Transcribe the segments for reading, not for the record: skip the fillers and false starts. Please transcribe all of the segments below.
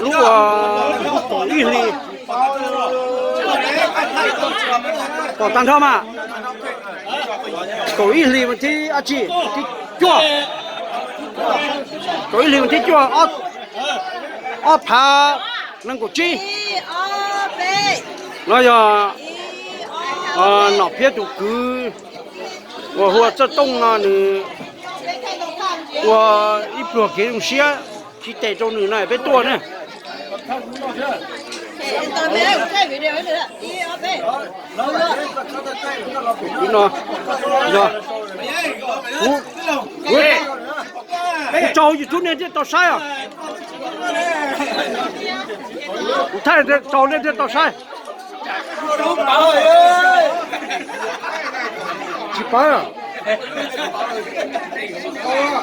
如果懂义理搞单套嘛搞义理问题阿姐做搞义理问题做二爬能够进那呀脑皮都cứ我或者动啊你我一波给东西去带着你那别多呢你呢我找一周年这到啥呀我太太找那这到啥几把呀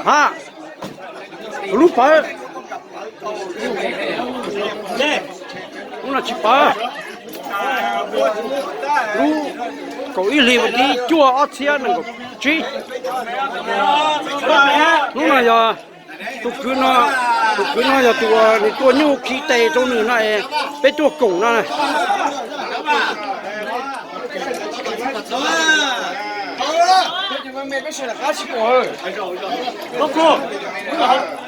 啊路牌那几把路狗一里的做二千那个去那呀都cứ nó giờตัวนี่ตัวนิ้วขี้เตะตรงนี้นะเป็นตัวกงนะ老哥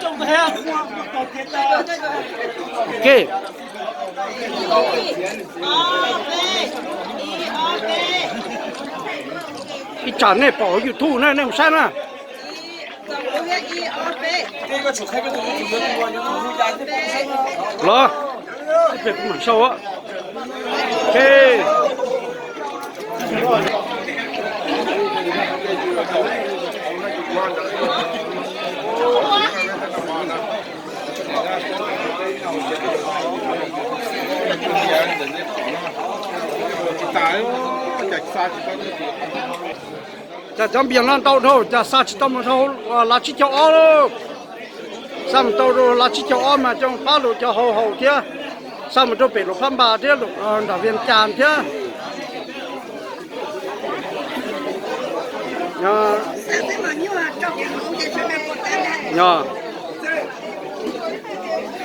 种的呀给一站那保有兔那种山啊了别不满烧啊给จะจำเบียงนั่นเต้าเท่าจะซาชิตมเท่าลาชิเจ้าอ้อซ้ำเต้าลาชิเจ้าอ้อมาจังป้าลูกจะห่อเที่ยซ้ำมันจะเป็นลูกพันบาทเที่ยลูกดาวเวียนจานเที่ย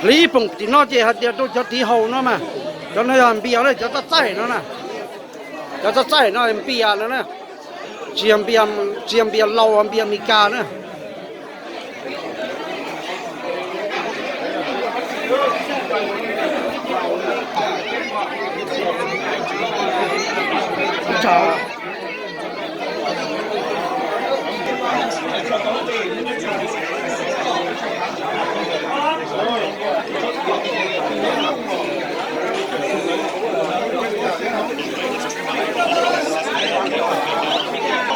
lý bụng thì nó chỉ hạt tiền tôi cho tí hậu nó mà cho nó làm bia này cho ta chạy nó nè cho ta chạy nó làm bia nữa nè chiêm bia lâu làm bia mica nữa